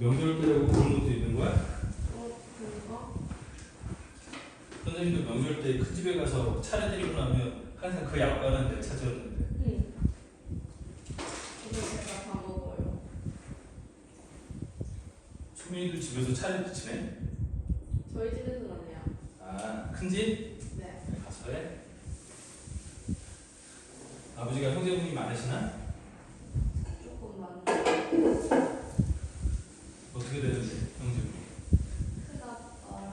명절 때라고 그런 것도 있는 거야? 그런가? 선생님도 명절 때 큰 집에 가서 차려드리고 나면 항상 그 양반은 내가 찾아왔는데. 응. 이거 제가 다 먹어요. 소민이도 집에서 차려 지내? 저희 집에서는 안 해요. 아, 큰 집? 네. 가서 해? 아버지가 형제분이 많으시나? 조금 많은. 어떻게 되는데, 형제분이? 큰아빠랑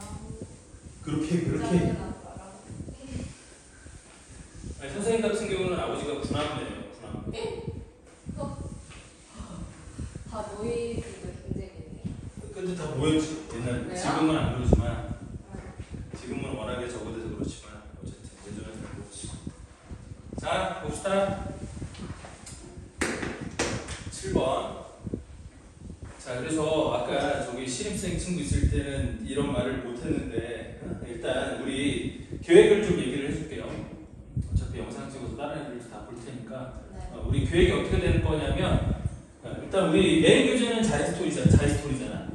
그렇게 작은 아빠랑. 아니, 선생님 같은 경우는 아버지가 군함이에요. 군함. 예? 다 모이기도 힘들겠네요. 근데 다 모였지 옛날에. 그래요? 지금은 안 그러지만 네. 지금은 워낙에 적어돼서 그렇지만 어쨌든 예전에는 그렇지. 자 봅시다. 7번. 자 그래서 아까 저기 신입생 친구 있을 때는 이런 말을 못했는데 일단 우리 계획을 좀 얘기를 해줄게요. 어차피 영상 찍어서 다른 애들 다 볼 테니까 네. 우리 계획이 어떻게 될 거냐면 일단 우리 메인 교재는 자이스토리잖아.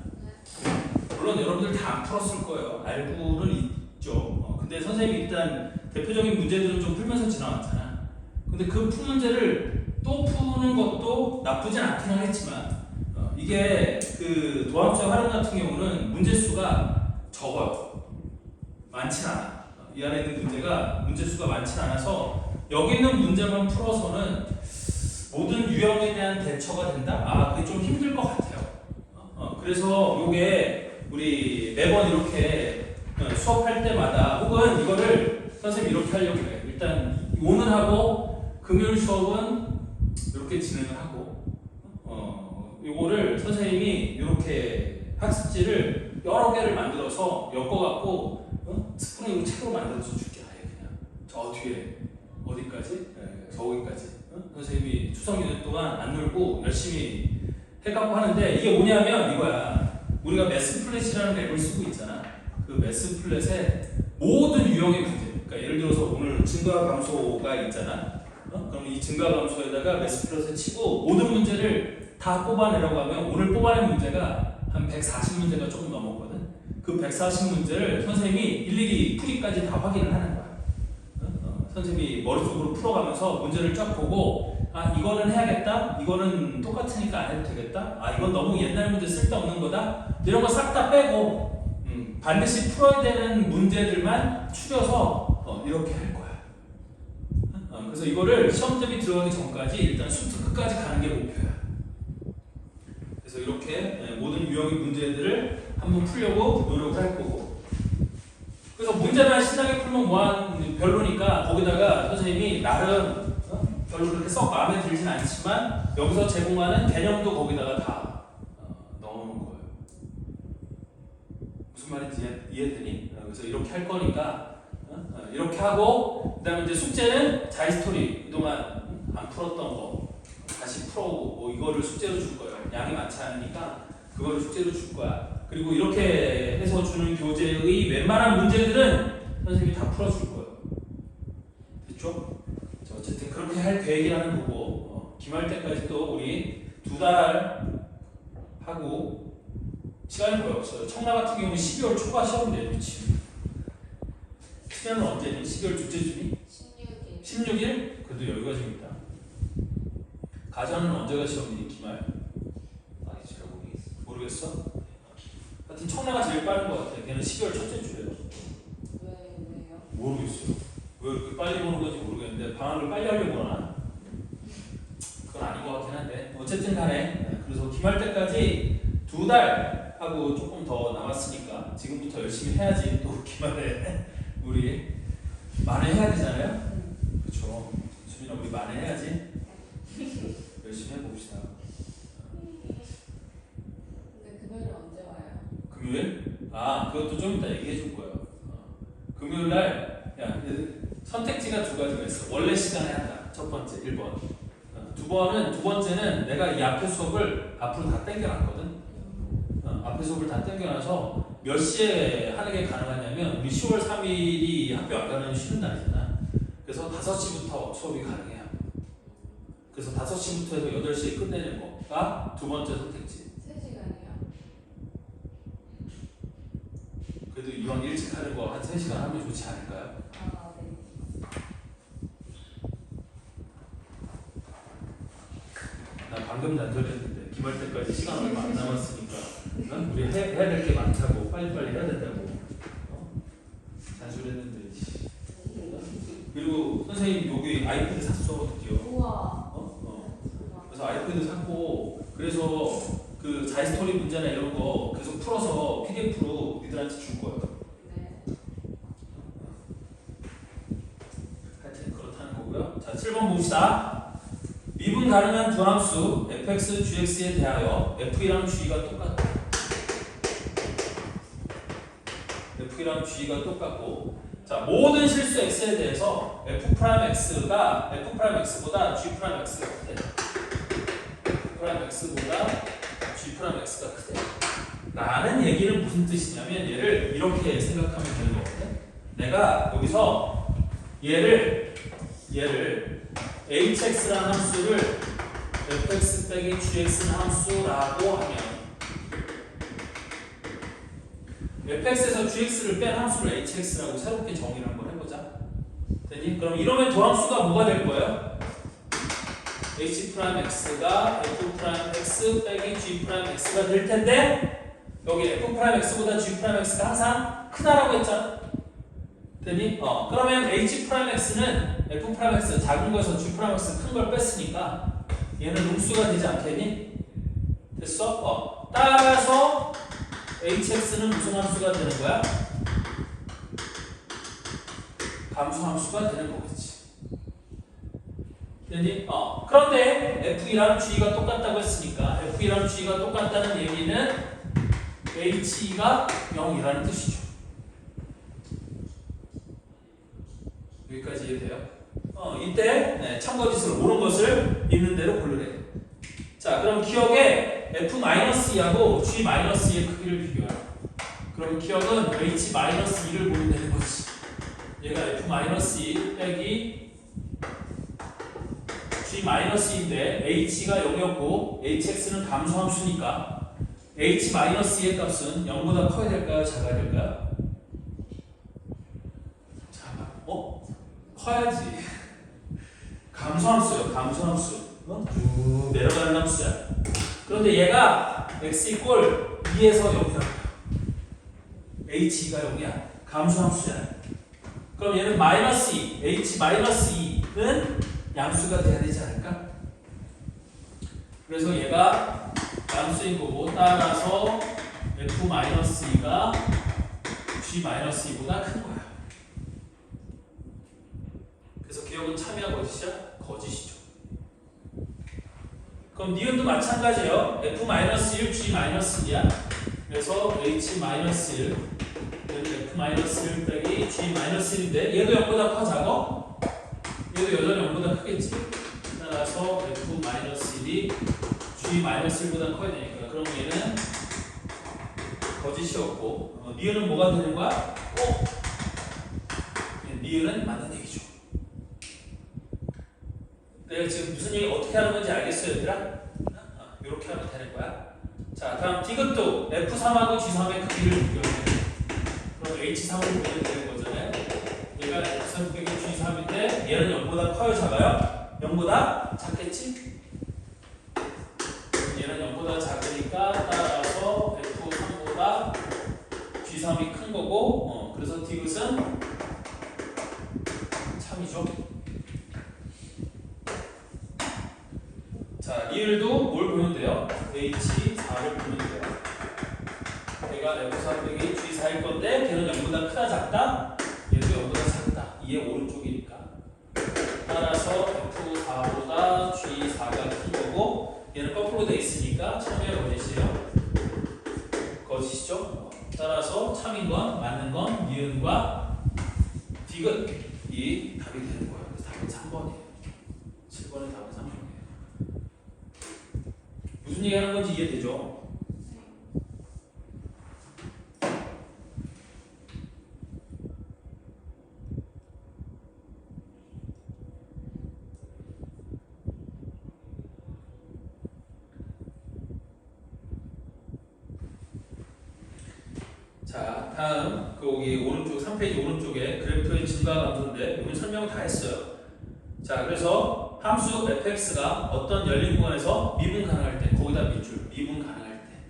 물론 여러분들 다 안 풀었을 거예요. 알고는 있죠. 근데 선생님이 일단 대표적인 문제들은 좀 풀면서 지나왔잖아. 근데 그 푼 문제를 또 푸는 것도 나쁘진 않긴 하겠지만 이게 그 도함수의 활용 같은 경우는 문제 수가 적어요. 많진 않아. 이 안에 있는 문제 수가 많진 않아서 여기 있는 문제만 풀어서는 모든 유형에 대한 대처가 된다? 아, 그게 좀 힘들 것 같아요. 그래서 요게 우리 매번 이렇게 수업할 때마다 혹은 이거를 선생님이 이렇게 하려고 해요. 일단 오늘하고 금요일 수업은 이렇게 진행을 하고 요거를 선생님이 이렇게 학습지를 여러 개를 만들어서 엮어갖고 스프링으로 책으로 만들어서 줄게. 아예 그냥 저 뒤에 어디까지? 저기까지. 선생님이 추석 연휴 동안 안 놀고 열심히 해갖고 하는데 이게 뭐냐면 이거야. 우리가 매스플랫이라는 앱을 쓰고 있잖아. 그 매스플랫의 모든 유형의 문제. 그러니까 예를 들어서 오늘 증가감소가 있잖아. 그럼 이 증가감소에다가 매스플랫에 치고 모든 문제를 다 뽑아내라고 하면 오늘 뽑아낸 문제가 한 140문제가 조금 넘었거든. 그 140문제를 선생님이 일일이 풀이까지 다 확인을 하는 거야. 선생님이 머릿속으로 풀어가면서 문제를 쫙 보고 아 이거는 해야겠다, 이거는 똑같으니까 안 해도 되겠다, 아 이건 너무 옛날 문제 쓸데없는 거다, 이런 거 싹 다 빼고 반드시 풀어야 되는 문제들만 추려서 이렇게 할 거야. 그래서 이거를 시험 대비 들어가기 전까지 일단 수트 끝까지 가는 게 목표야. 그래서 이렇게 모든 유형의 문제들을 한번 풀려고 노력을 할 거고, 그래서 문제만 신나게 풀면 뭐한 별로니까 거기다가 선생님이 나름 별로 그렇게 썩 마음에 들진 않지만 여기서 제공하는 개념도 거기다가 다 넣어놓은 거예요. 무슨 말인지 이해되니? 그래서 이렇게 할 거니까 이렇게 하고, 그 다음에 이제 숙제는 자이스토리 그동안 안 풀었던 거 다시 풀어오고 뭐 이거를 숙제로 줄 거예요. 양이 많지 않으니까 그거를 숙제로 줄 거야. 그리고 이렇게 해서 주는 교재의 웬만한 문제들은 선생님이 다 풀어줄 거예요. 됐죠? 자, 어쨌든 그렇게 할 계획이라는 거고, 기말 때까지 또 우리 2달 하고 시간이 거의 없어요. 청라 같은 경우는 12월 초가 시험인데 미치. 시간은 언제니? 12월 둘째 주니? 16일. 16일? 그래도 여유가 좀 있다. 가전은 언제가 시험이니? 기말? 아니 잘 모르겠어. 모르겠어? 하여튼 청라가 제일 빠른 것 같아. 걔는 12월 첫째 주예요. 왜요? 모르겠어요. 왜 이렇게 빨리 보는 건지 모르겠는데 방학을 빨리 하려고 하나? 그건 아닌 것 같긴 한데 어쨌든 간에 그래서 기말 때까지 2달 하고 조금 더 남았으니까 지금부터 열심히 해야지. 또 기말에 우리 만회해야 되잖아요. 그렇죠. 수빈아 우리 만회해야지. 열심히 해봅시다. 근데 금요일은 언제 와요? 금요일? 아 그것도 좀 이따 얘기해 줄 거예요. 금요일 날 야, 선택지가 2가지가 있어. 원래 시간에 한다. 첫 번째 1번. 두 번째는 내가 이 앞에 수업을 앞으로 다 땡겨놨거든. 앞에 수업을 다 땡겨놔서 몇 시에 하는 게 가능하냐면 우리 10월 3일이 학교 안 가는 쉬는 날이잖아. 그래서 5시부터 수업이 가능해요. 그래서 5시부터 해서 8시에 끝내는 거가 두 번째 선택지. 3시간이요? 그래도 이왕 일찍 하는 거 한 3시간 하면 좋지 않을까요? 아, 네. 나 방금 단절했는데 기말 때까지 시간 얼마 안 남았으니까 어? 우리 해야 될 게 많다고 빨리빨리 해야 된다고 단절했는데 그리고 선생님 여기 아이패드 샀어 드디어 우와. 그래서 아이패드 샀고 그래서 그 자이스토리 문제나 이런 거 계속 풀어서 PDF로 니들한테 줄 거야. 네. 하여튼 그렇다는 거고요. 자, 7번 봅시다. 미분 가능한 두 함수 fx, gx에 대하여 f이랑 g가 똑같다. f이랑 g가 똑같고 자, 모든 실수 x에 대해서 f'x가 f'x보다 g'x가 크대. f'x보다 g'x가 크대. 라는 얘기는 무슨 뜻이냐면 얘를 이렇게 생각하면 되는 거거든. 내가 여기서 얘를 hx라는 함수를 fx 빼기 gx는 함수라고 하면 fx에서 gx를 뺀 함수를 hx라고 새롭게 정의를 한번 해보자. 되니? 그럼 이러면 도함수가 뭐가 될 거예요? h'x가 f'x 빼기 g'x가 될 텐데 여기 f'x보다 g'x가 항상 크다라고 했잖아. 되니? 그러면 h'x는 f'x 작은 거에서 g'x 큰 걸 뺐으니까 얘는 음수가 되지 않겠니? 됐어? 따라서 hx는 무슨 함수가 되는 거야? 감수 함수가 되는 거겠지. 되니? 그런데 f이랑 g가 똑같다고 했으니까 f이랑 g가 똑같다는 얘기는 h가 0이라는 뜻이죠. 여기까지 이해돼요? 이때 참거짓으로 옳은 것을 있는 대로 고르래. 자, 그럼 기억에 f-2하고 g-2의 크기를 비교하라. 그럼 기억은 h-2를 보면 되는 거지. 얘가 f-2 빼기 g-2인데 h가 0이었고 hx는 감소함수니까 h-2의 값은 0보다 커야 될까요? 작아야 될까요? 커야지. 감소함수요. 감소함수. 쭉 내려가는 함수야. 그런데 얘가 x 이꼴 2에서 0이라고. h가 0이야. 감소함수야. 그럼 얘는 마이너스 2, h-2는 양수가 돼야 되지 않을까? 그래서 얘가 양수인 거고 따라서 f-2가 g-2보다 큰 거야. 그래서 기억은 참이야 거짓이야? 거짓이죠. 그럼 니은도 마찬가지예요. f-1, g-1이야. 그래서 h-1 f-1 빼기 g-1인데 얘도 0보다 커 작아? 얘도 여전히 0보다 크겠지? 따라서 f-1이 g-1보다 커야 되니까 그럼 얘는 거짓이었고 니은은 뭐가 되는 거야? 니은은 맞는 얘기죠. 내가 지금 무슨 얘기 어떻게 하는 건지 알겠어요, 얘들아? 이렇게 하면 되는 거야. 자, 다음 디귿도 F3하고 G3의 크기를 비교하면 그럼 H3을 보면 되는 거잖아요. 얘가 F3 빼기 G3인데 얘는 0보다 커요, 작아요? 0보다 작겠지? 얘는 0보다 작으니까 따라서 F3보다 G3이 큰 거고 그래서 디귿은 참이죠. 자, 리을도 뭘 보면 돼요? H4를 보면 돼요. 얘가 F4 빼기 G4일 건데 걔는 0보다 크다 작다? 얘도 0보다 작다. 이게 오른쪽이니까. 따라서 F4보다 G4가 큰 거고 얘는 거꾸로 돼 있으니까 참이야 거짓이에요? 거짓이죠? 따라서 참인 건 맞는 건 니은과 디귿이 답이 되는 거예요. 그래서 답은 3번이에요. 7번의 답은 3번이에요. 무슨 얘기 하는 건지 이해되죠? 자, 다음 거기 오른쪽 3페이지 오른쪽에 그래프의 증가 감소인데 여기 설명을 다 했어요. 자, 그래서 함수 fx가 어떤 열린 공간에서 미분 가능할 때 거기다 밑줄 미분 가능할 때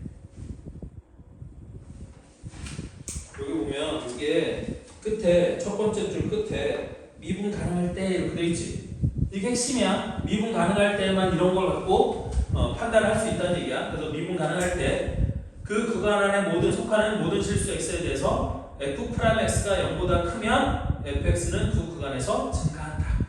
여기 보면 이게 끝에 첫 번째 줄 끝에 미분 가능할 때 이렇게 돼 있지. 이게 핵심이야. 미분 가능할 때만 이런 걸 갖고 판단할 수 있다는 얘기야. 그래서 미분 가능할 때 그 구간 안에 속하는 모든 실수 x에 대해서 f'x가 0보다 크면 fx는 그 구간에서 증가한다.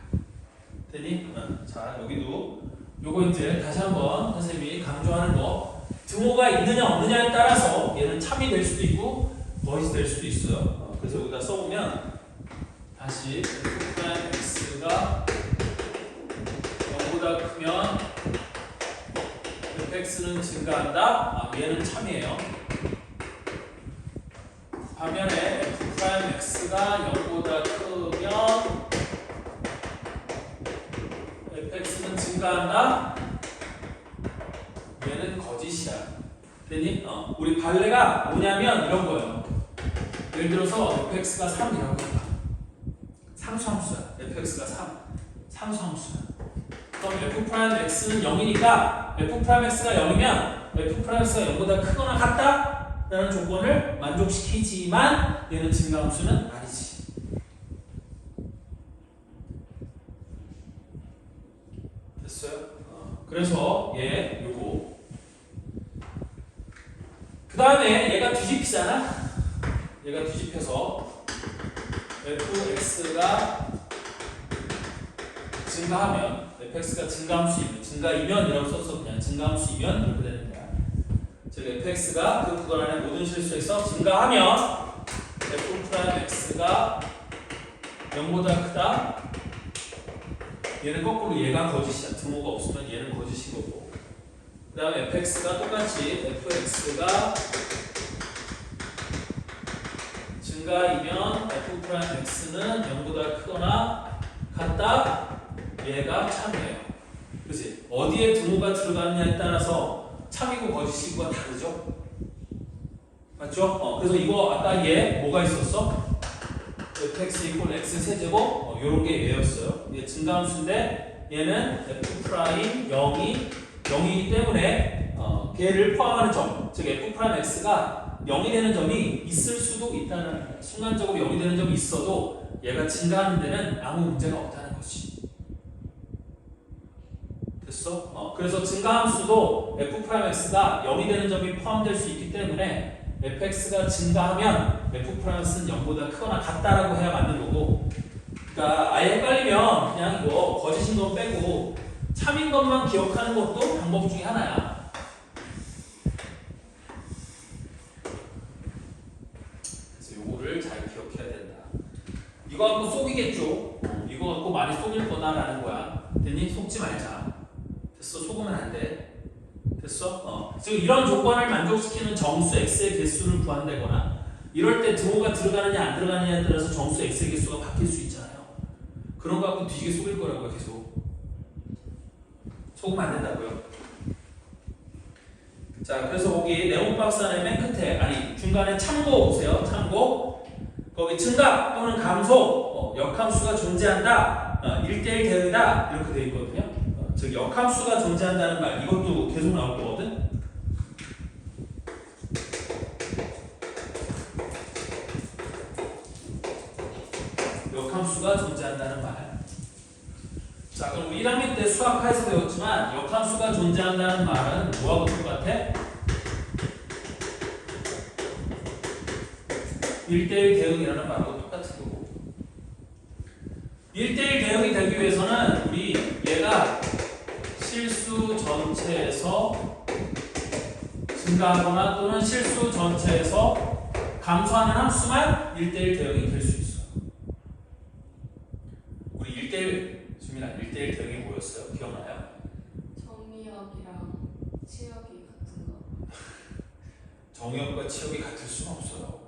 되니? 자, 여기도 요거 이제 다시 한번 선생님이 강조하는 거 등호가 있느냐 없느냐에 따라서 얘는 참이 될 수도 있고 거짓이 될 수도 있어요. 그래서 여기다 써보면 다시 f'x가 0보다 크면 fx는 증가한다. 얘는 참이에요. 반면에 f'x가 0보다 크면 fx는 증가한다. 얘는 거짓이야. 되니? 우리 발레가 뭐냐면 이런 거예요. 예를 들어서 fx가 3이라고 해봐. 상수함수야. fx가 3. 상수함수야. 그럼 f'x는 0이니까 f'x가 0이면 f'x가 0보다 크거나 같다? 라는 조건을 만족시키지만 얘는 증가함수는 아니지. 됐어요? 그래서 얘 요거 그 다음에 얘가 뒤집히잖아. 얘가 뒤집혀서 fx가 증가하면 fx가 증가함수이면 증가이면이라고 써서 그냥 증가함수이면 이렇게 되는 거야. 즉 fx가 그 구간 안에 모든 실수에서 증가하면 f'x가 0보다 크다. 얘는 거꾸로 얘가 거짓이야. 등호가 없으면 얘는 거짓인 거고. 그 다음에 fx가 똑같이 fx가 증가이면 f'x는 0보다 크거나 같다. 얘가 참이에요. 그치? 어디에 등호가 들어가느냐에 따라서 참이고 거짓이고가 다르죠? 맞죠? 그래서 이거 아까 얘 뭐가 있었어? fx 이퀄 x 세제곱 요런 게 얘였어요. 얘 증가함수인데 얘는 f' 0이기 때문에 걔를 포함하는 점, 즉 f'x가 0이 되는 점이 있을 수도 있다는 거예요. 순간적으로 0이 되는 점이 있어도 얘가 증가하는 데는 아무 문제가 없다는 거지. 됐어? 그래서 증가함수도 f'x가 0이 되는 점이 포함될 수 있기 때문에 fx가 증가하면 f'x는 0보다 크거나 같다라고 해야 맞는 거고. 그러니까 아예 헷갈리면 그냥 이거 거짓인 거 빼고 참인 것만 기억하는 것도 방법 중에 하나야. 그래서 요거를 잘 기억해야 된다. 이거 갖고 속이겠죠? 이거 갖고 많이 속일 거다라는 거야. 됐니? 속지 말자. 됐어? 속으면 안 돼. 됐어? 지금 이런 조건을 만족시키는 정수 x의 개수를 구한다거나 이럴 때 등호가 들어가느냐 안 들어가느냐에 따라서 정수 x의 개수가 바뀔 수 있잖아요. 그런 거 갖고 뒤지게 속일 거라고요. 계속 속으면 안 된다고요. 자, 그래서 거기 네모 박스 안에 맨 끝에 중간에 참고 보세요. 참고 거기 증가 또는 감소 역함수가 존재한다. 1대1 대응이다. 이렇게 돼 있거든요. 즉 역함수가 존재한다는 말 이것도 계속 나올 거거든. 역함수가 존재한다는 말. 자, 그럼 1학년 때 수학화에서 배웠지만 역함수가 존재한다는 말은 뭐하고 똑같아? 1대1 대응이라는 말하고 똑같은 거고. 1대1 대응이 되기 위해서는 우리 얘가 실수 전체에서 증가하거나 또는 실수 전체에서 감소하는 함수만 1대1 대응이 될 수 있어요. 우리 1대1 수민아 1대1 대응이 뭐였어요? 기억나요? 정의역이랑 치역이 같은 거. 정의역과 치역이 같을 수는 없어요.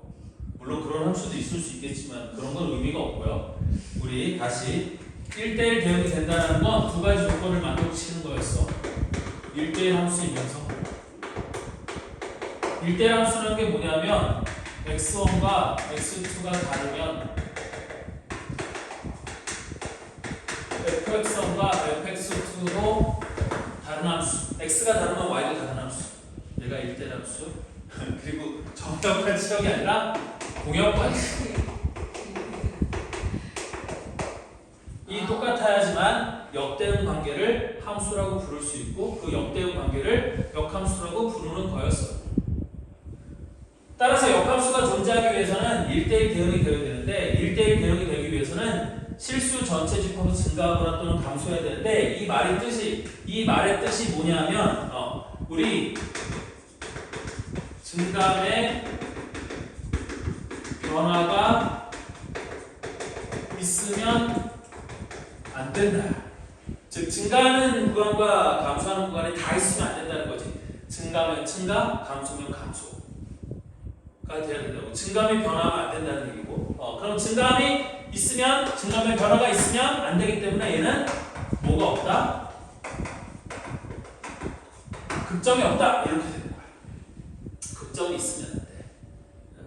물론 그런 함수도 있을 수 있겠지만 그런 건 의미가 없고요. 우리 다시 1대1 대응이 된다는 건 두 가지 조건을 만족시키는 거였어. 1대1 함수이면서 1대1 함수라는 게 뭐냐면 x1과 x2가 다르면 fx1과 fx2도 다른 함수, x가 다르면 y도 다른 함수, 얘가 1대 함수, 그리고 정역과 치역이 아니라 공역관계. 이 똑같아야지만 역대응 관계를 함수라고 부를 수 있고 그 역대응 관계를 역함수라고 부르는 거였어. 따라서 역함수가 존재하기 위해서는 1대1 대응이 되어야 되는데 1대1 대응이 되기 위해서는 실수 전체 집합은 증가하거나 또는 감소해야 되는데 이 말의 뜻이 뭐냐면 우리 증감의 변화가 있으면 안 된다. 즉 증가하는 구간과 감소하는 구간이 다 있으면 안 된다는 거지. 증가면 증가, 감소면 감소가 돼야 된다고. 증감이 변화하면 안 된다는 얘기고. 그럼 증감이 있으면 증감의 변화가 있으면 안 되기 때문에 얘는 뭐가 없다? 극점이 없다. 이렇게 되는 거야. 극점이 있으면 안 돼.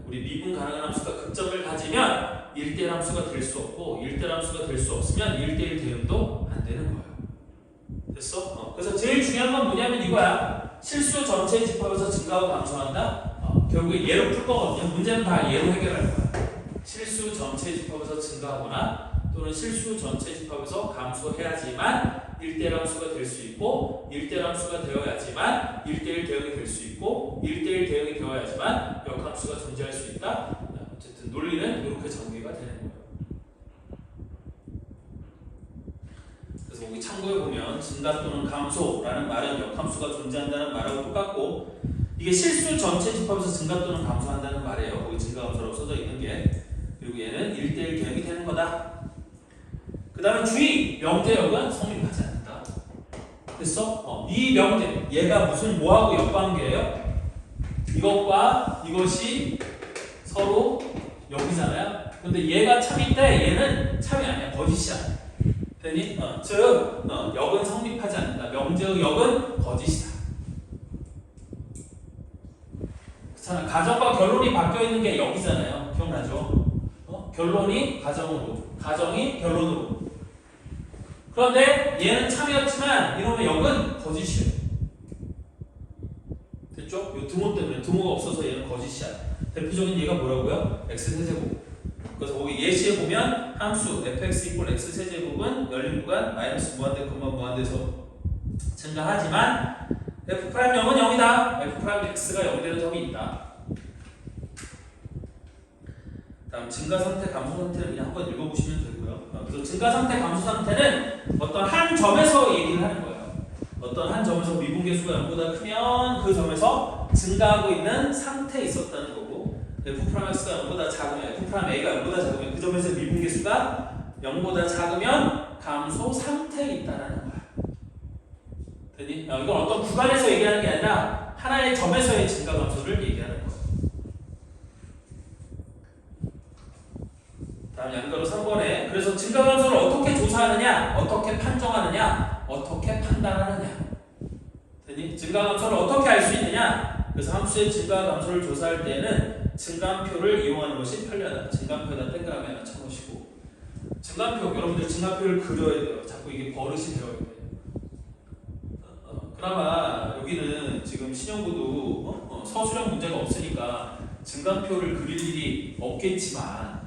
우리 미분 가능한 함수가 극점을 가지면 1대1 함수가 될 수 없고 1대1 함수가 될 수 없으면 1대1 대응도 안 되는 거예요. 됐어? 그래서 제일 중요한 건 뭐냐면 이거야. 실수 전체 집합에서 증가하고 감소한다. 결국에 예로 풀 거거든요. 문제는 다 예로 해결할 거야. 실수 전체 집합에서 증가하거나 또는 실수 전체 집합에서 감소해야지만 1대1 함수가 될 수 있고 1대1 함수가 되어야지만 1대1 대응이 될 수 있고 1대1 대응이 되어야지만 역함수가 존재할 수 있다. 어쨌든 논리는 이렇게 전개가 되는 거예요. 그래서 여기 참고해 보면 증가 또는 감소라는 말은 역함수가 존재한다는 말하고 똑같고 이게 실수 전체 집합에서 증가 또는 감소한다는 말이에요. 거기 증가 감소라고 써져 있는 게. 그리고 얘는 1대1 대응이 되는 거다. 그 다음에 주의! 명제역은 성립하지 않는다. 됐어? 이 명제, 얘가 무슨 뭐하고 역관계예요? 이것과 이것이 서로 역이잖아요. 근데 얘가 참인데 얘는 참이 아니야. 거짓이야. 되니? 즉 역은 성립하지 않는다. 명제의 역은 거짓이다. 그렇잖아. 가정과 결론이 바뀌어 있는 게 역이잖아요. 기억나죠? 결론이 가정으로, 가정이 결론으로. 그런데 얘는 참이었지만 이놈의 역은 거짓이에요. 됐죠? 요 등호 때문에 등호가 없어서 얘는 거짓이야. 대표적인 예가 뭐라고요? x 세제곱. 그래서 거기 예시에 보면 함수 fx = x 세제곱은 열린 구간 마이너스 무한대, 무한대에서 증가하지만 f'0은 0이다. f'x가 0이 되는 점이 있다. 다음 증가 상태, 감소 상태를 그냥 한번 읽어보시면 되고요. 그래서 증가 상태, 감소 상태는 어떤 한 점에서 얘기를 하는 거예요. 어떤 한 점에서 미분계수가 0보다 크면 그 점에서 증가하고 있는 상태에 있었다는 거고 f'x가 0보다 작으면 f'a가 0보다 작으면 그 점에서 미분계수가 0보다 작으면 감소 상태에 있다는 거야. 되니? 이건 어떤 구간에서 얘기하는 게 아니라 하나의 점에서의 증가 감소를 얘기하는 거예요. 다음 양가로 3번에 그래서 증가 감소를 어떻게 조사하느냐, 어떻게 판정하느냐, 어떻게 판단하느냐. 되니? 증가 감소를 어떻게 알 수 있느냐? 그래서 함수의 증가 감소를 조사할 때는 증감표를 이용하는 것이 편리하다. 증감표에다 동그라미 하나 쳐놓으시고 증감표, 여러분들 증감표를 그려야 돼요. 자꾸 이게 버릇이 되어야 돼요. 그나마 여기는 지금 신형고도 서술형 문제가 없으니까 증감표를 그릴 일이 없겠지만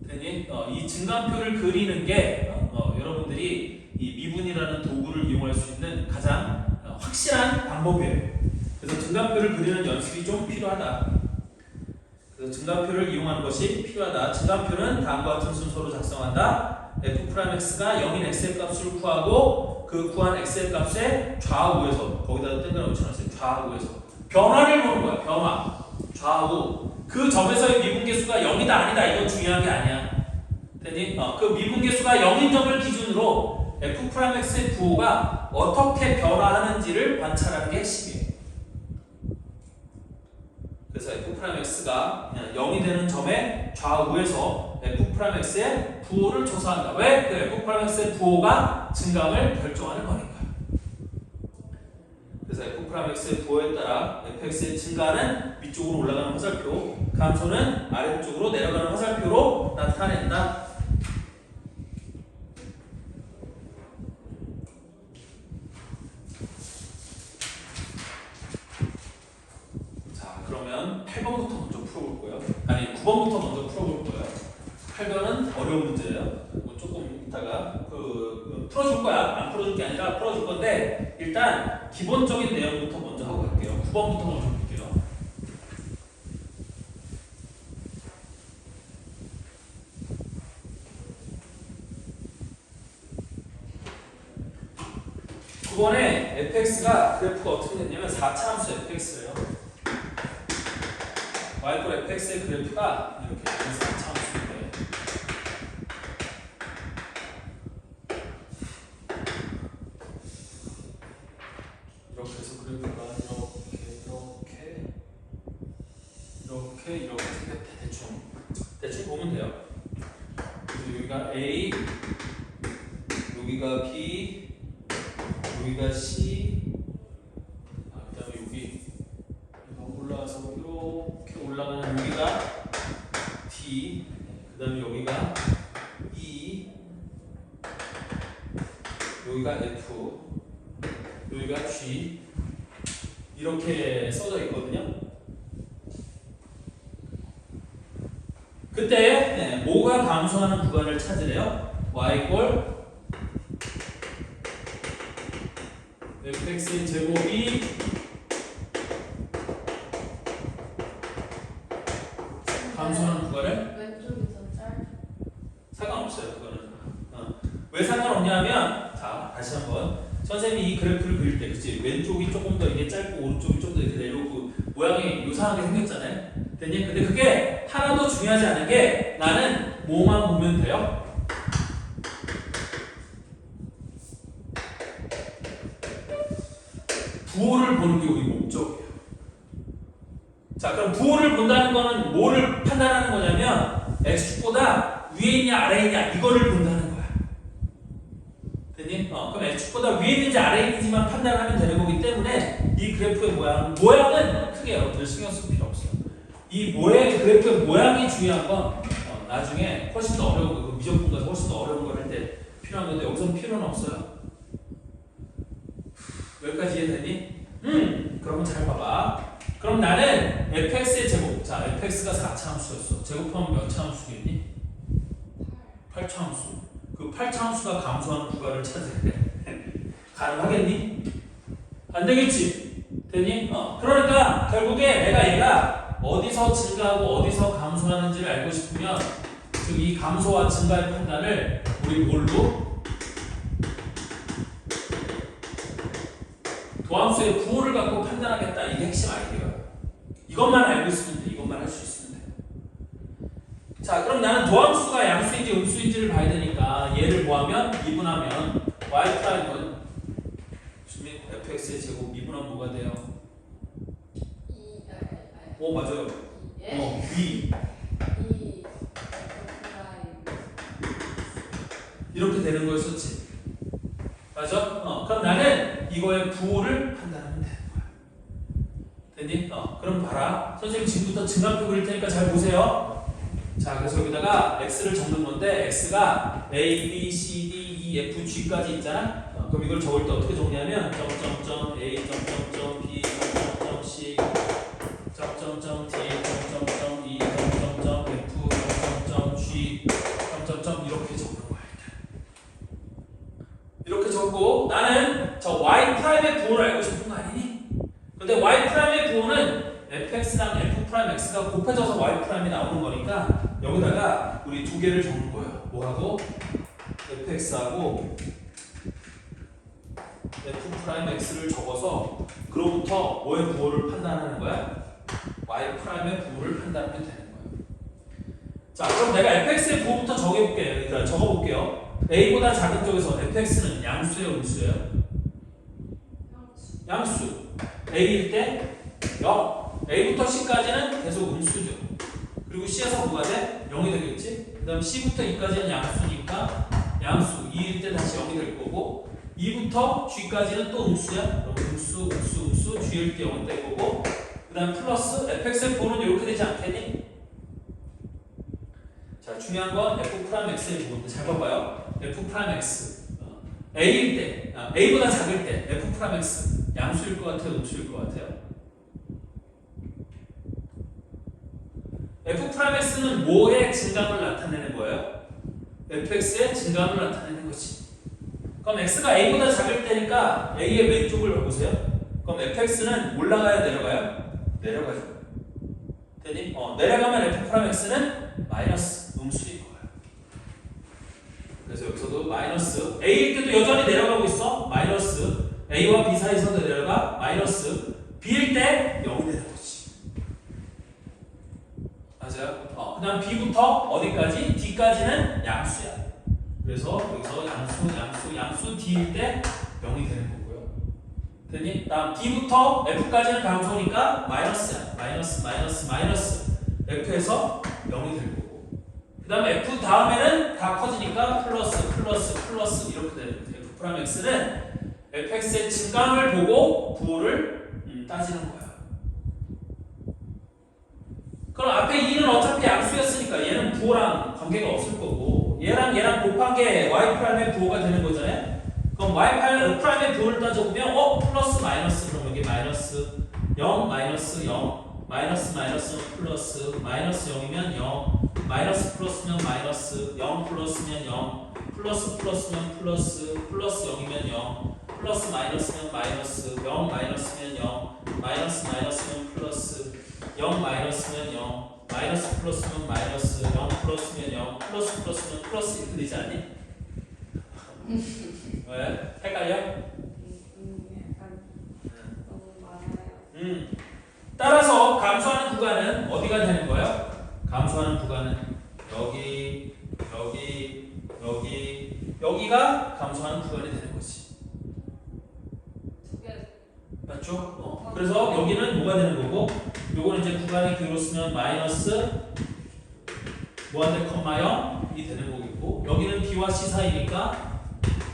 되니? 이 증감표를 그리는 게 여러분들이 이 미분이라는 도구를 이용할 수 있는 가장 확실한 방법이에요. 그래서 증감표를 그리는 연습이 좀 필요하다. 그래서 증감표를 이용하는 것이 필요하다. 증감표는 다음과 같은 순서로 작성한다. f'x가 0인 x의 값을 구하고 그 구한 x의 값의 좌우에서 거기다 땡그라미 쳐놨어요. 좌우에서 변화를 보는 거야. 변화, 좌우. 그 점에서의 미분계수가 0이다 아니다 이건 중요한 게 아니야. 되니? 그 미분계수가 0인 점을 기준으로 f'x의 부호가 어떻게 변화하는지를 관찰하는 게 핵심이에요. 그래서 f'x가 0이 되는 점의 좌우에서 f'x의 부호를 조사한다. 왜? 그 f'x의 부호가 증감을 결정하는 거니까. 그래서 f'x의 부호에 따라 fx의 증가는 위쪽으로 올라가는 화살표, 감소는 아래쪽으로 내려가는 화살표로 나타낸다. 자, 그러면 8번부터 먼저 풀어볼 거예요. 아니, 9번부터 먼저 풀어볼 거예요. 8번은 어려운 문제예요. 뭐 조금 이따가 풀어줄 거야. 안 풀어줄 게 아니라 풀어줄 건데 일단 기본적인 내용부터 먼저 하고 갈게요. 9번부터 먼저 볼게요. 이번에 fx가 그래프가 어떻게 됐냐면 4차 함수 fx예요. y fx의 그래프가 이렇게 4차 함수인데 이렇게 해서 그래프가 이렇게 대충 보면 돼요. 그래서 여기가 A, 여기가 B, 여기가 C, 그다음에 여기 올라와서 이렇게 올라가는 여기가 D, 그다음에 여기가 E, 여기가 F, 여기가 G 이렇게 써져 있거든요. 그때 뭐가 감소하는 구간을 찾으래요? y 꼴 fx의 제곱이 감소하는 구간을 왼쪽이 더 짧. 상관없어요. 그거는 왜 상관없냐면 자 다시 한번 선생님이 이 그래프를 그릴 때 그치 왼쪽이 조금 더 이게 짧고 오른쪽이 좀 더 이렇게 내려오고 모양이 요상하게 생겼잖아요. 됐니? 근데 그게 하나도 중요하지 않은 게 나는 뭐만 보면 돼요? 부호를 보는 게 우리 목적이에요. 자, 그럼 부호를 본다는 거는 뭐를 판단하는 거냐면 x축보다 위에 있냐 아래에 있냐 이거를 본다는 거야. 됐니? 그럼 x축보다 위에 있는지 아래에 있는지만 판단하면 되는 거기 때문에 이 그래프의 모양은 크게 여러분들 신경 쓸 필요 없어요. 이 그래프의 모양이 중요한 건 나중에 훨씬 더 어려운 거, 미적분 가서 훨씬 더 어려운 걸 할 때 필요한 건데 여기서는 필요는 없어요. 여기까지 이해되니? 그러면 잘 봐봐. 그럼 나는 fx의 제곱. 자, fx가 4차 함수였어. 제곱하면 몇 차 함수겠니? 8차 함수. 그 8차 함수가 감소하는 구간을 찾아야 돼. 가능하겠니? 안 되겠지? 되니? 그러니까 결국에 얘가 어디서 증가하고 어디서 감소하는지를 알고 싶으면 즉 이 감소와 증가의 판단을 우리 뭘로? 도함수의 부호를 갖고 판단하겠다. 이게 핵심 아이디어예요. 이것만 알고 있으면 돼. 이것만 할 수 있으면 돼. 자, 그럼 나는 도함수가 양수인지 음수인지를 봐야 되니까 얘를 뭐하면? 미분하면 y 프라임은 fx의 제곱 미분하면 뭐가 돼요? 오 맞아요. b 이렇게 되는 거였었지. 맞아? 그럼 나는 이거의 부호를 판단하면 되는 거야. 됐니? 그럼 봐라. 선생님 지금부터 증가표 그릴 테니까 잘 보세요. 자, 그래서 여기다가 x를 적는 건데 x가 a, b, c, d, e, f, g까지 있잖아. 그럼 이걸 적을 때 어떻게 적냐면 점점점 a, 점점점 b, 점점점 c, 점점점 d, 점점점 e, 점점점 f, 점점점 g, 점점점 이렇게 적는 거야. 이렇게 적고 나는 저 y 프라임의 부호를 알고 싶은 거 아니니? 근데 y 프라임의 부호는 fx랑 f 프라임 x가 곱해져서 y 프라임이 나오는 거니까 여기다가 우리 두 개를 적는 거예요. 뭐하고? fx하고 f 프라임 x를 적어서 그로부터 뭐의 부호를 판단하는 거야? y 프라임의 부호를 판단하면 되는 거예요. 자, 그럼 내가 fx의 부호부터 적어볼게요. a보다 작은 쪽에서 fx는 양수예요, 음수예요? 양수. a일 때 0. a부터 c까지는 계속 음수죠. 그리고 c에서 뭐가 돼? 0이 되겠지? 그 다음 c부터 e까지는 양수니까 양수. 2일 때 다시 0이 될 거고 2부터 g까지는 또 음수야. 그럼 음수, g일 때 0이 될 거고 다음 플러스 fx의 부호는 이렇게 되지 않겠니? 자, 중요한 건 f 프라임 x의 부호인데 잘 봐봐요. f 프라임 x a일 때, a보다 작을 때 f 프라임 x 양수일 것 같아요, 음수일 것 같아요? f 프라임 x는 뭐의 증감을 나타내는 거예요? fx의 증감을 나타내는 거지. 그럼 x가 a보다 작을 때니까 a의 왼쪽을 보세요. 그럼 fx는 올라가야 내려가요? 내려가죠. 되니? 내려가면 f 프라임 x는 마이너스 음수인 거예요. 그래서 여기서도 마이너스 a일 때도 여전히 내려가고 있어. 마이너스 a와 b 사이에서도 내려가. 마이너스 b일 때 0이 되는 거지. 맞아요? 그 다음 b부터 어디까지? d까지는 양수야. 그래서 여기서 양수 d일 때 0이 되는 거고요. 되니? 다음 d부터 f까지는 감소니까 마이너스야. 마이너스 f에서 0이 될 거고. 그 다음에 f 다음에는 다 커지니까 플러스 이렇게 되는 거예요. f 프라임 x는 fx의 증감을 보고 부호를 따지는 거야. 그럼 앞에 2는 어차피 양수였으니까 얘는 부호랑 관계가 없을 거고 얘랑 곱한 게 y 프라임의 부호가 되는 거잖아요. 그럼 y 프라임의 부호를 따져보면 플러스 마이너스 그럼 여기 마이너스 0 마이너스 0 마이너스 플러스 마이너스 0이면 0 마이너스 플러스면 마이너스 0 플러스면 0 플러스면 플러스 0이면 0 플러스 마이너스면 마이너스 0 마이너스면 0 마이너스면 플러스 0 마이너스면 0 마이너스 플러스면 마이너스 0 플러스면 0 플러스면 플러스 이렇게 되지 않니? 왜? 헷갈려? 약간 너무 많아요. 따라서 감소하는 구간은 어디가 되는 거예요? 감소하는 구간은 여기가 감소하는 구간이 되는 거지. 두 개. 맞죠? 그래서 여기는 뭐가 되는 거고 요거는 이제 구간이 길었으면 마이너스 무한대 컴마 0이 되는 거겠고 여기는 b와 c 사이니까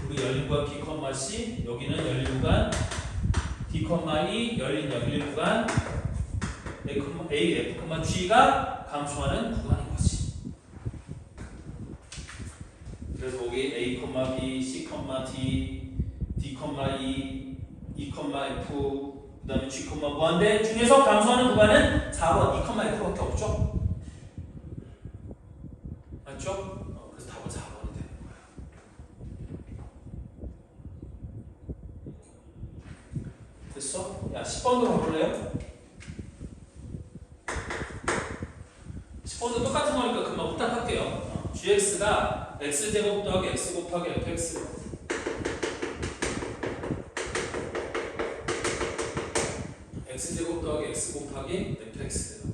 우리 열린 구간 b, c 여기는 열린 구간 d, e 열린 구간 a, f, g가 감소하는 구간인 거지. 그래서 여기 a, b, c, d, d, e, e, f 그 다음에 g, 무한대 중에서 감소하는 구간은 4번 2,f밖에 없죠? 맞죠? 그래서 답은 4번이 되는 거야. 됐어? 야 10번도 가볼래요? 10번도 똑같은 거니까 금방 부탁할게요. gx가 x제곱 더하기 x 곱하기 fx x제곱 더하기 x 곱하기 fx예요.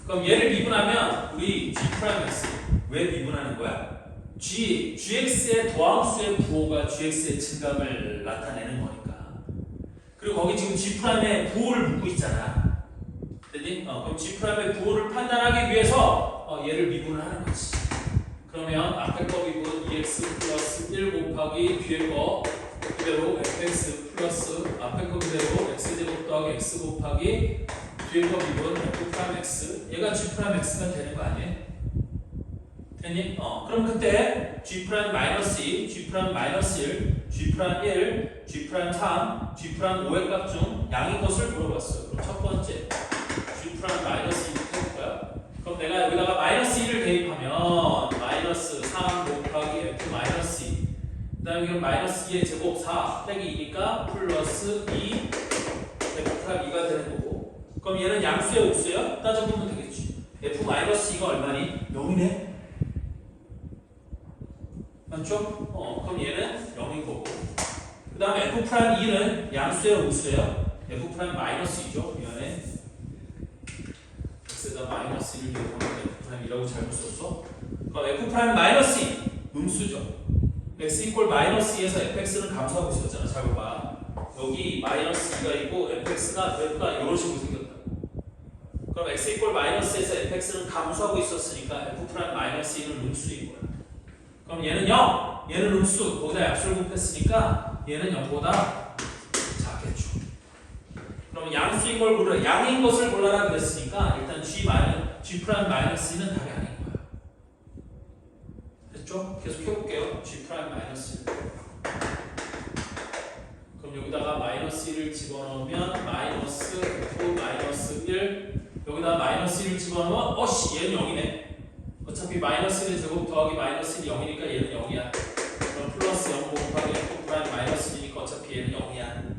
그럼 얘를 미분하면 우리 g 프라임 x 왜 미분하는 거야? gx의 도함수의 부호가 gx의 증감을 나타내는 거니까. 그리고 거기 지금 g 프라임의 부호를 묻고 있잖아. 됐니? 그럼 g 프라임의 부호를 판단하기 위해서 얘를 미분을 하는 거지. 그러면 앞에 거 미분 2x 플러스 1 곱하기 뒤에 거 그대로 fx 플러스 앞에 거 그대로 x제곱 더하기 x 곱하기 뒤에 거 미분 f 프라임 x 얘가 g 프라임 x가 되는 거 아니에요? 됐니? 그럼 그때 g 프라임 마이너스 2, g 프라임 마이너스 1, g 프라임 1, g 프라임 3, g 프라임 5의 값 중 양의 것을 물어봤어요. 그럼 첫 번째 g 프라임 마이너스 2부터 해볼까요? 그럼 내가 여기다가 마이너스 2를 대입하면 마이너스 3 곱하기 f 마이너스 2 그 다음에 이건 마이너스 2의 제곱 4 빼기 2니까 플러스 2 f 프라임 2가 되는 거고 그럼 얘는 양수야 옥수야? 따져보면 되겠지. f 마이너스 2가 얼마니? 0이네? 맞죠? 그럼 얘는 0인 거고 그 다음에 f 프라임 2는 양수야 옥수야? f 프라임 마이너스 2죠? 미안해 x에다 마이너스 1을 기억하면 f 프라임 2라고 잘못 썼어? 그럼 f 프라임 마이너스 2 음수죠. x 이퀄 마이너스 2에서 fx는 감소하고 있었잖아. 잘 봐봐. 여기 마이너스 2가 있고 fx가 그래프가 이런 식으로 생겼다고. 그럼 x 이퀄 마이너스에서 fx는 감소하고 있었으니까 f 프라임 마이너스 2는 음수인 거야. 그럼 얘는 0, 얘는 음수. 거기다 약수를 곱했으니까 얘는 0보다 작겠죠. 그럼 그럼 양수인 걸 골라, 양인 것을 골라라 그랬으니까 일단 G 프라임 마이너스 2는 답이 아닌 거야. 됐죠? 계속 해볼게요. G 프라임 마이너스 1. 그럼 여기다가 마이너스 1을 집어넣으면 마이너스 F 마이너스 1 여기다가 마이너스 1을 집어넣으면 어씨 얘는 0이네. 어차피 마이너스 1의 제곱 더하기 마이너스 1이 0이니까 얘는 0이야. 그럼 플러스 0 곱하기 F 프라임 마이너스 1이니까 어차피 얘는 0이야.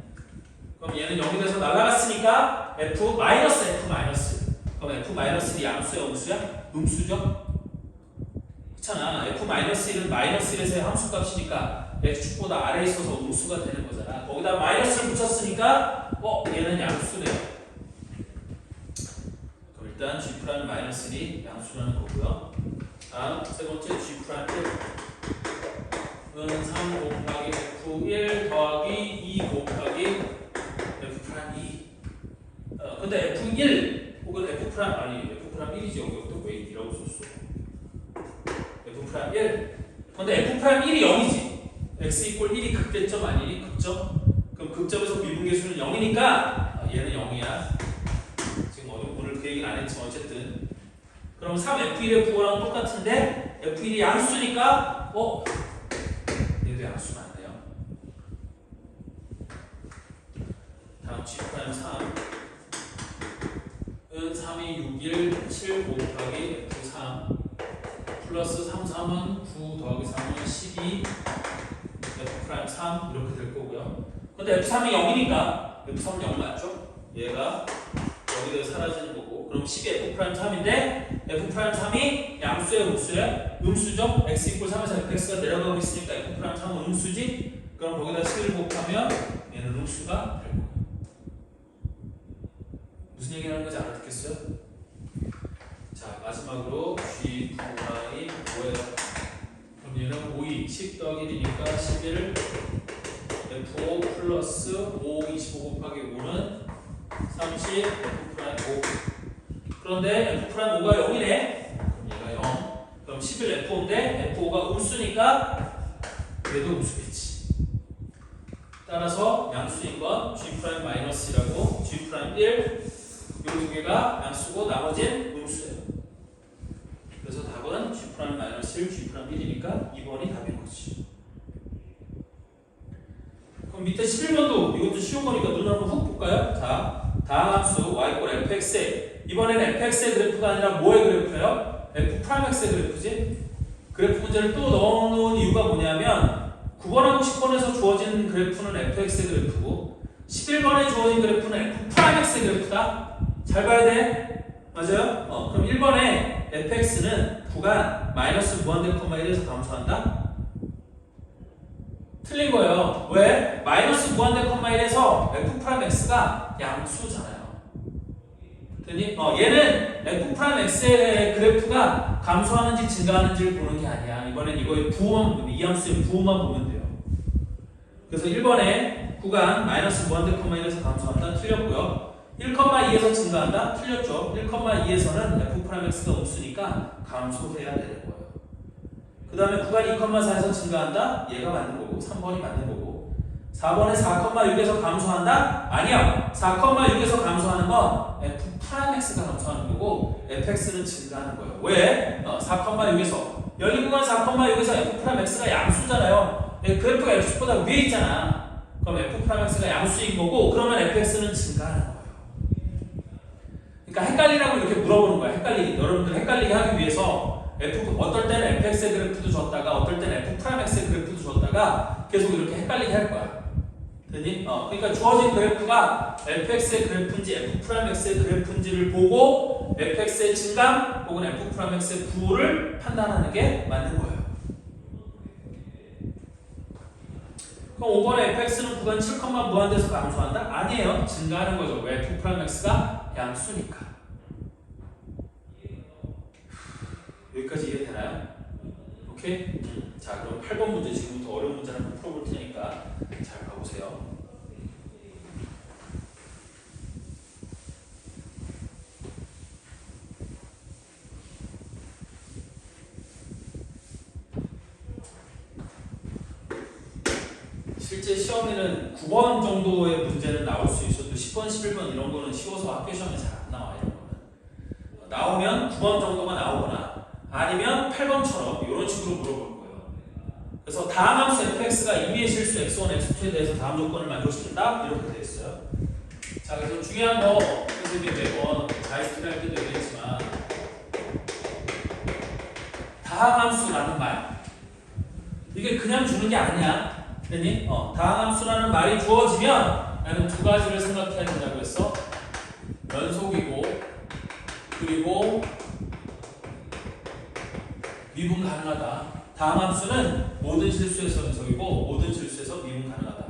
그럼 얘는 0이 돼서 날아갔으니까 F 마이너스 그럼 F 마이너스 1이 양수야 음수야? 음수죠? 그렇잖아. F 마이너스 1은 마이너스 1에서의 함수값이니까 x축보다 아래에 있어서 음수가 되는 거잖아. 거기다 마이너스를 붙였으니까 얘는 양수네요. 그럼 일단 G 프라임 마이너스 1이 양수라는 거고요. 다음 세 번째 G 프라임 1은 3 곱하기 F1 더하기 2 곱하기 F 프라임 2. 근데 F1 혹은 F 프라임 아니 F 프라임 1이지 여기 또 왜 2라고 썼어? F 프라임 1. 근데 F 프라임 1이 0이지. x 이퀄 1이 극대점 아니니? 극점? 그럼 극점에서 미분계수는 0이니까 얘는 0이야. 지금 오늘 그 얘기는 안 했지만 어쨌든 그럼 3F1의 부호랑 똑같은데 F1이 양수니까 얘도 양수가 안 돼요. 다음 G 프라임 3은 3이 6, 1, 7 곱하기 F3 플러스 3, 3은 9 더하기 3은 12 F 프라임 3 이렇게 될 거고요. 근데 F3이 0이니까 F3은 0 맞죠? 얘가 여기에 사라지는 거고 그럼 10이 F 프라임 3인데 F 프라임 3이 양수의 음수에 음수죠? x 이퀄 3에서 fx가 내려가고 있으니까 F 프라임 3은 음수지? 그럼 거기다 7을 곱하면 얘는 음수가 될 거예요. 무슨 얘기하는 건지 알아듣겠어요? 자 마지막으로 G 프라임 5예요. 그럼 얘는 5이 10 더하기 1이니까 11 F5 플러스 5 25 곱하기 5는 30 F 프라임 5. 그런데 F 프라임 5가 0이네. 그럼 얘가 0. 그럼 11 F5인데 F5가 음수니까 얘도 음수겠지. 따라서 양수인 건 G 프라임 마이너스라고 G 프라임 1 이 두 개가 양수고 나머지는 음수예요. 그래서 답은 G 프라임 마이너스 1, G 프라임 1이니까 2번이 답인 거지. 그럼 밑에 11번도 이것도 쉬운 거니까 눈 한번 훅 볼까요? 자, 다음 함수 y = fx에 이번에는 fx의 그래프가 아니라 뭐의 그래프예요? f 프라임 x의 그래프지? 그래프 문제를 또 넣어놓은 이유가 뭐냐면 9번하고 10번에서 주어진 그래프는 fx의 그래프고 11번에 주어진 그래프는 f 프라임 x의 그래프다. 잘 봐야 돼. 맞아요? 그럼 1번에 fx는 구간 마이너스 무한대 콤마 1에서 감소한다? 틀린 거예요. 왜? 마이너스 무한대 콤마 1에서 f 프라임 x가 양수잖아요. 됐니? 얘는 f 프라임 x의 그래프가 감소하는지 증가하는지를 보는 게 아니야. 이번엔 이거의 부호만 보면 이 함수의 부호만 보면 돼요. 그래서 1번에 구간 마이너스 무한대 콤마 1에서 감소한다? 틀렸고요. 1,2에서 증가한다? 틀렸죠. 1,2에서는 f 프라임 x가 음수니까 감소해야 되는 거예요. 그 다음에 구간 2,4에서 증가한다? 얘가 맞는 거고 3번이 맞는 거고 4번에 4,6에서 감소한다? 아니요. 4,6에서 감소하는 건 f 프라임 x가 감소하는 거고 fx는 증가하는 거예요. 왜? 4,6에서 열린 구간 4,6에서 f 프라임 x가 양수잖아요. 그래프가 x보다 위에 있잖아. 그럼 f 프라임 x가 양수인 거고 그러면 fx는 증가하는 거예요. 그러니까 헷갈리라고 이렇게 물어보는 거야. 여러분들 헷갈리게 하기 위해서 어떨 때는 fx의 그래프도 줬다가 어떨 때는 f 프라임 x의 그래프도 줬다가 계속 이렇게 헷갈리게 할 거야. 됐니? 그러니까 주어진 그래프가 fx의 그래프인지 f 프라임 x의 그래프인지를 보고 fx의 증감 혹은 f 프라임 x의 부호를 판단하는 게 맞는 거예요. 그럼 5번에 fx는 구간 7, 무한대에서 감소한다? 아니에요. 증가하는 거죠. 왜? f 프라임 x가 양수니까. 여기까지 이해되나요? 오케이? 자, 그럼 8번 문제 지금부터 어려운 문제를 한번 풀어볼 테니까 잘 봐보세요. 실제 시험에는 9번 정도의 문제는 나올 수 있어도 10번, 11번 이런 거는 쉬워서 학교 시험에 잘 안 나와. 이런 거는 나오면 9번 정도가 나오거나 아니면 8번처럼 이런 식으로 물어볼 거예요. 그래서 다음 함수 fx가 임의의 실수 x1, x2에 대해서 다음 조건을 만족시킨다 이렇게 돼 있어요. 자, 그래서 중요한 거 선생님이 매번 자유스토리 할 때도 얘기했지만 다음 함수라는 말 이게 그냥 주는 게 아니야. 그러니 다음 함수라는 말이 주어지면 나는 두 가지를 생각해야 된다고 했어. 연속이고 그리고 미분 가능하다. 다음 함수는 모든 실수에서 연속이고 모든 실수에서 미분 가능하다.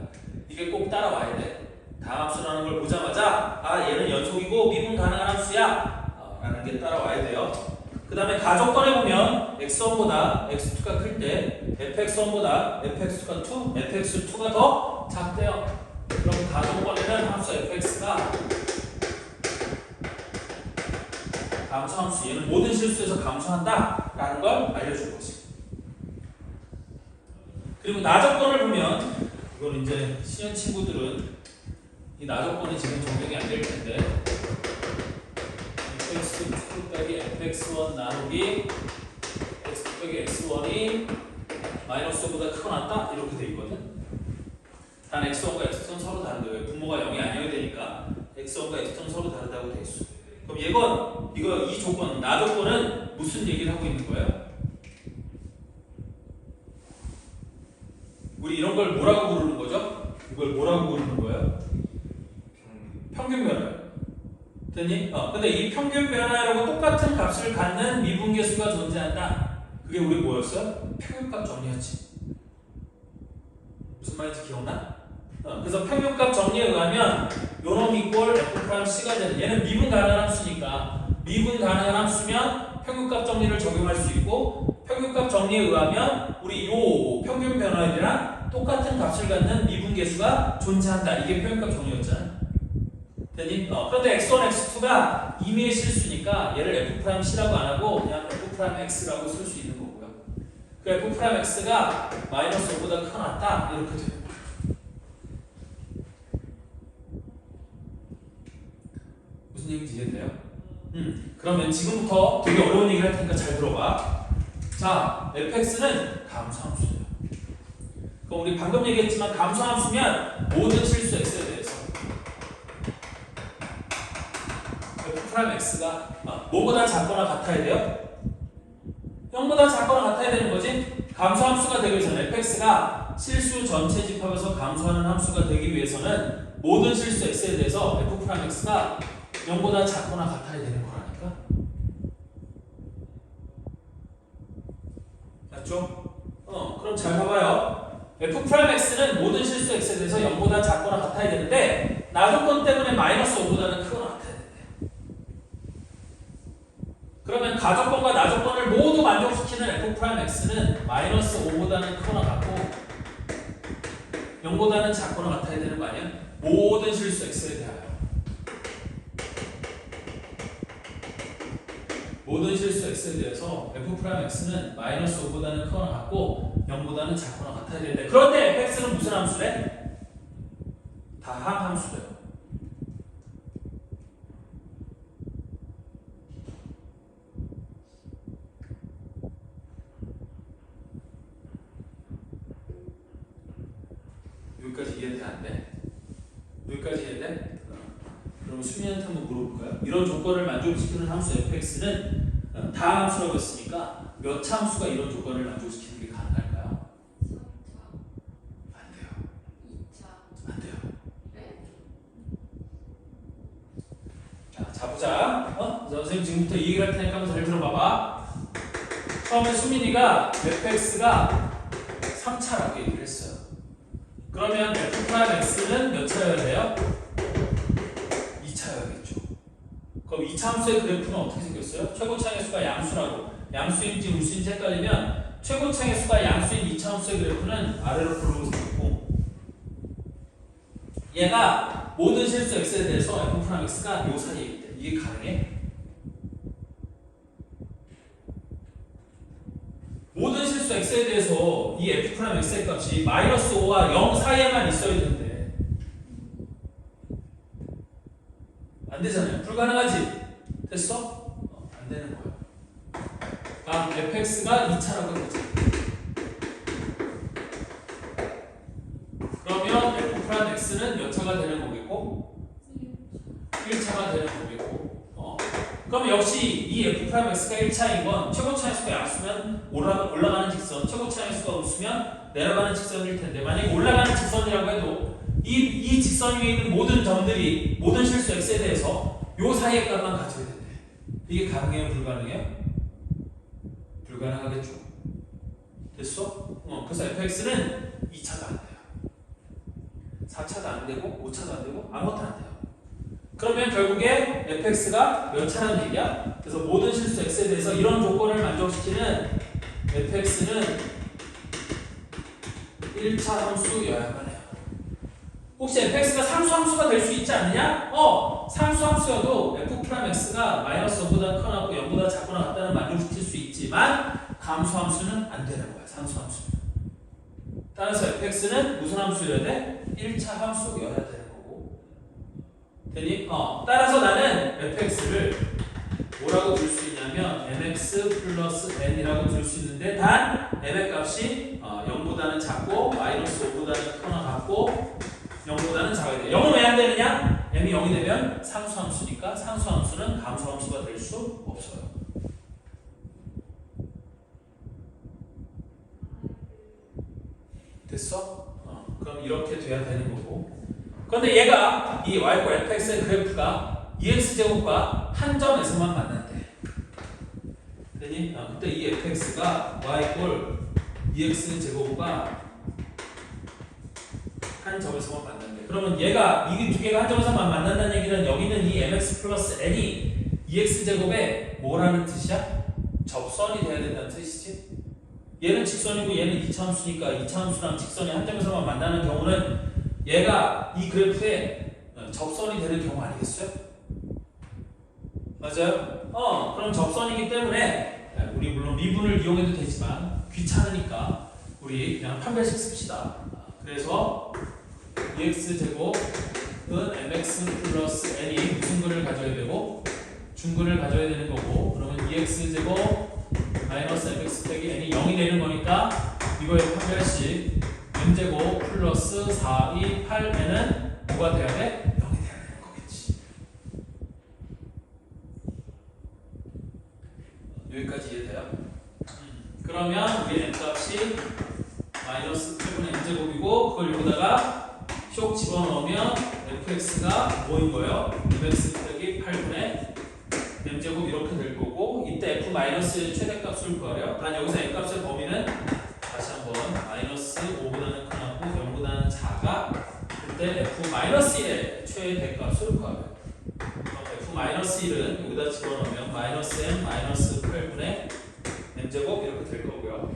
이게 꼭 따라와야 돼. 다음 함수라는 걸 보자마자 아 얘는 연속이고 미분 가능한 함수야 라는 게 따라와야 돼요. 그 다음에 가족권에 보면 x1보다 x2가 클 때 fx1보다 fx2가 2, fx2가 더 작대요. 그럼 가족권에는 함수 fx가 감소함수 얘는 모든 실수에서 감소한다 라는 걸 알려줄 것이고 그리고 나조건을 보면 이건 이제 신현 친구들은 이 나조건이 지금 적용이 안 될 텐데 fx2 빼기 fx1 나누기 x2 빼기 x1이 마이너스 5보다 크거나 같다 이렇게 돼 있거든. 단 x1과 x2는 서로 다른데 왜 분모가 0이 아니어야 되니까 x1과 x2는 서로 다르다고 돼 있어. 그럼 이 조건 나조건은 무슨 얘기를 하고 있는 거예요? 우리 이런 걸 뭐라고 부르는 거죠? 이걸 뭐라고 부르는 거예요? 평균 변화요. 됐니? 근데 이 평균 변화라고 똑같은 값을 갖는 미분계수가 존재한다. 그게 우리 뭐였어요? 평균값 정리였지. 무슨 말인지 기억나? 그래서 평균값 정리에 의하면 요놈 이꼴 f'c가 되는 얘는 미분 가능한 함수니까 미분 가능한 함수면 평균값 정리를 적용할 수 있고 평균값 정리에 의하면 우리 요 평균 변화율이랑 똑같은 값을 갖는 미분계수가 존재한다. 이게 평균값 정리였잖아. 됐니? 그런데 x1, x2가 임의의 실수니까 얘를 f'c라고 안 하고 그냥 f'x라고 쓸 수 있는 거고요. 그 f'x가 마이너스 5보다 크거나 이렇게 되는 거예요. 무슨 얘기인지 이해돼요? 그러면 지금부터 되게 어려운 얘기를 할 테니까 잘 들어봐. 자, fx는 감소함수예요. 그럼 우리 방금 얘기했지만 감소함수면 모든 실수 x에 대해서 f'x가 뭐보다 작거나 같아야 돼요? 0보다 작거나 같아야 되는 거지? 감소함수가 되기 위해서는 fx가 실수 전체 집합에서 감소하는 함수가 되기 위해서는 모든 실수 x에 대해서 f'x가 0보다 작거나 같아야 되는 거라니까. 맞죠? 그럼 잘 봐봐요. f'x는 모든 실수 x에 대해서 0보다 작거나 같아야 되는데 나조건 때문에 마이너스 5보다는 크거나 같아야 된대. 그러면 가조건과 나조건을 모두 만족시키는 f'x는 마이너스 5보다는 크거나 같고 0보다는 작거나 같아야 되는 거 아니야? 모든 실수 x에 대하여 모든 실수 x에 대해서 f'x는 마이너스 5보다는 크거나 같고 0보다는 작거나 같아야 되는데 그런데 fx는 무슨 함수래? 다항 함수래요. 여기까지 이해돼? 안 돼? 여기까지 이해돼? 그럼 수민이한테 한번 물어볼까요? 이런 조건을 만족시키는 함수 fx는 다항 함수라고 했으니까 몇 차 함수가 이런 조건을 만족시키는 게 가능할까요? 3차, 안 돼요. 2차. 안 돼요. 네? 자 보자. 선생님 지금부터 이 얘기를 할 테니까 한번 잘 들어봐봐. 처음에 수민이가 fx가 3차라고 얘기를 했어요. 그러면 f'x는 몇 차여야 돼요? 2차여야겠죠. 그럼 2차 함수의 그래프는 어떻게 생겼어요? 최고차의 수가 양수라고. 양수인지 음수인지 헷갈리면 최고차의 수가 양수인 2차 함수의 그래프는 아래로 볼록으로 생겼고 얘가 모든 실수 x에 대해서 f'x가 요 사이에 있대. 이게 가능해? 모든 실수 x에 대해서 이 f'x의 값이 마이너스 5와 0 사이에만 있어야 되는데 불가능하지? 됐어? 안 되는 거야. 다음 fx가 2차라고 해보자. 그러면 f 프라임 x는 몇 차가 되는 거겠고? 1차가 되는 거겠고. 그럼 역시 이 f 프라임 x가 1차인 건 최고차의 수가 약수면 올라가는 직선, 최고차의 수가 없으면 내려가는 직선일 텐데, 만약에 올라가는 직선이라고 해도 이 직선 위에 있는 모든 점들이 모든 실수 x에 대해서 요 사이의 값만 가져야 된대. 이게 가능해요? 불가능해요? 불가능하겠죠. 됐어? 그래서 fx는 2차가 안 돼요. 4차도 안 되고 5차도 안 되고 아무것도 안 돼요. 그러면 결국에 fx가 몇 차라는 얘기야? 그래서 모든 실수 x에 대해서 이런 조건을 만족시키는 fx는 1차 함수여야만 해요. 혹시 fx가 상수함수가 될 수 있지 않느냐? 상수함수여도 f 프라임 x가 마이너스 0보다 크거나 0보다 작거나 같다는 만족시킬 수 있지만 감수함수는 안 되는 거야. 상수함수는. 따라서 fx는 무슨 함수여야 돼? 1차 함수여야 되는 거고. 되니? 따라서 나는 fx를 뭐라고 줄 수 있냐면 mx 플러스 n이라고 줄 수 있는데 단 m의 값이 0보다는 작고 마이너스 5보다는 크거나 같고 0보다는 작아야 돼. 0은 왜 안 되느냐? m이 0이 되면 상수함수니까 상수함수는 감수함수가 될 수 없어요. 됐어? 그럼 이렇게 돼야 되는 거고. 그런데 얘가 이 y꼴 fx의 그래프가 2x제곱과 한 점에서만 만난대. 되니? 그때 이 fx가 y꼴 2x제곱과 한 점에서만 만난대. 그러면 얘가 이 두 개가 한 점에서만 만난다는 얘기는 여기 있는 이 mx 플러스 n이 2x제곱에 뭐라는 뜻이야? 접선이 돼야 된다는 뜻이지? 얘는 직선이고 얘는 2차 함수니까 2차 함수랑 직선이 한 점에서만 만나는 경우는 얘가 이 그래프에 접선이 되는 경우 아니겠어요? 맞아요? 그럼 접선이기 때문에 우리 물론 미분을 이용해도 되지만 귀찮으니까 우리 그냥 판별식 씁시다. 그래서 2x제곱은 mx 플러스 n이 무슨 근을 가져야 되고 중근을 가져야 되는 거고, 그러면 2x제곱 마이너스 mx 빼기 n이 0이 되는 거니까 이거의 판별식 m제곱 플러스 4, 2, 8n은 뭐가 돼야 돼? 0이 돼야 되는 거겠지. 여기까지 이해돼요? 그러면 우리 n값이 마이너스 8분의 n제곱이고 그걸 여기다가 쇽 집어넣으면 fx가 뭐인 거예요? mx 빼기 8분의 m제곱 이렇게 될 거고, 이때 f-의 최대값을 구하래요. 단 여기서 n값의 범위는 다시 한번 마이너스 5보다는 크고 0보다는 작아. 그때 f-1의 최대값을 구하래요. f-1은 여기다 집어넣으면 마이너스 m 마이너스 8분의 m제곱 이렇게 될 거고요.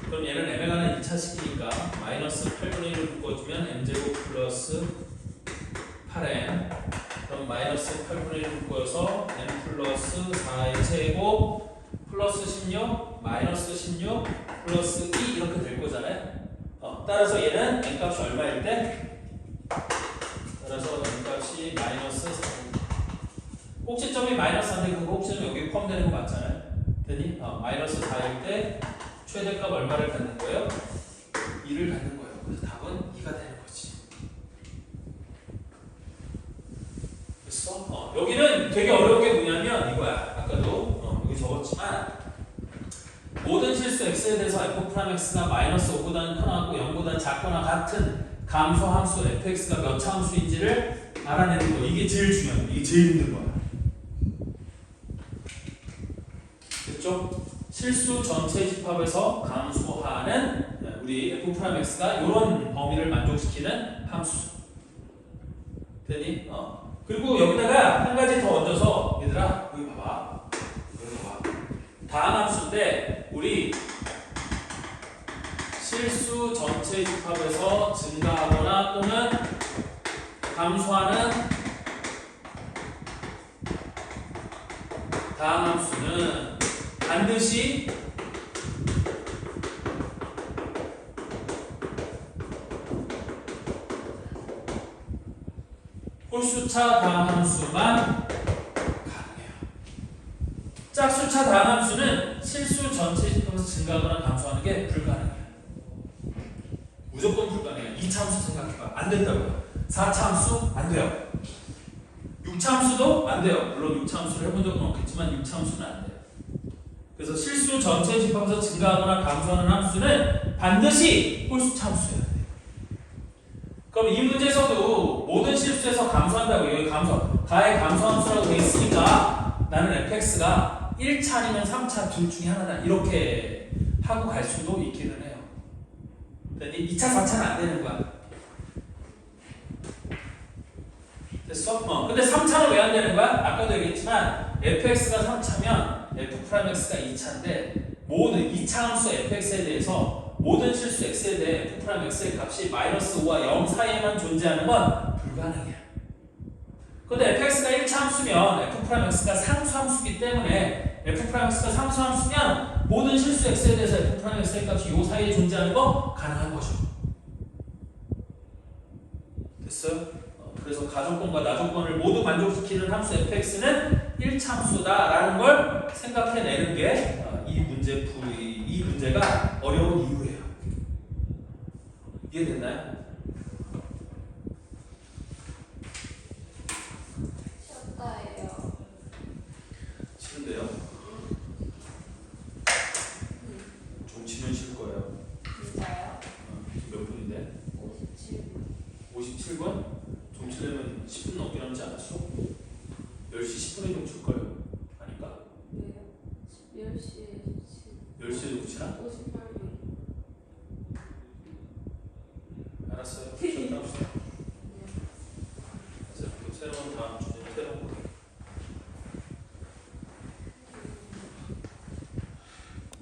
그럼 얘는 m에 관한 2차식이니까 마이너스 8분의 1을 묶어주면 m제곱 플러스 8m, 그럼 마이너스 8분의 1을 묶어서 m 플러스 4의 제곱 플러스 16 마이너스 16 플러스 2 이렇게 될 거잖아요. 따라서 얘는 n값이 얼마일 때? 따라서 n값이 마이너스 4. 꼭지점이 마이너스 4인데 그 꼭지점 여기 포함되는 거 맞잖아요. 되니? 마이너스 4일 때 최대값 얼마를 갖는 거예요? 2를 갖는 거예요. 그래서 답은 2가 되는 거지. 됐어? 여기는 되게 어려운 게 뭐냐면 이거야. 아까도 여기 적었지만 모든 실수 x에 대해서 f'(x가 마이너스 5보다는 크거나 0보다는 작거나 같은 감소 함수 fx가 몇 차 함수인지를 알아내는 거. 이게 제일 중요해요. 이게 제일 힘든 거야. 됐죠? 실수 전체 집합에서 감소하는 우리 f'(x가 이런 범위를 만족시키는 함수. 되니? 그리고 여기다가 한 가지 더 얹어서 얘들아 여기 봐봐. 여기 봐봐. 다음 함수인데 우리 실수 전체 집합에서 증가하거나 또는 감소하는 다음 함수는 반드시 홀수 홀수차 다함수만 가능해요. 짝수차 다함수는 실수 전체 집합에서 증가하거나 감소하는 게 불가능해요. 무조건 불가능해요. 2차함수 생각해봐. 안 된다고요. 4차함수 안 돼요. 6차함수도 안 돼요. 물론 6차함수를 해본 적은 없겠지만 6차함수는 안 돼요. 그래서 실수 전체 집합에서 증가하거나 감소하는 함수는 반드시 홀수차 함수여야 돼요. 그럼 이 문제에서도 모든 실수에서 감소한다고 여기 가의 감소함수라고 되어 있으니까 나는 fx가 1차 아니면 3차 둘 중에 하나다 이렇게 하고 갈 수도 있기는 해요. 근데 2차, 4차는 안 되는 거야. 됐어? 근데 3차는 왜 안 되는 거야? 아까도 얘기했지만 fx가 3차면 f'x가 2차인데 모든 2차 함수 fx에 대해서 모든 실수 x에 대해 f'x의 값이 -5와 0 사이에만 존재하는 건 불가능해요. 근데 fx가 1차 함수면 f'x가 상수함수기 때문에 f'x가 상수함수면 모든 실수 x에 대해서 f'x의 값이 요 사이에 존재하는 거 가능한 거죠. 됐어요? 그래서 가조건과 나조건을 모두 만족시키는 함수 fx는 1차 함수다라는 걸 생각해내는 게 이 문제가 어려운 이유예요. 이해됐나요?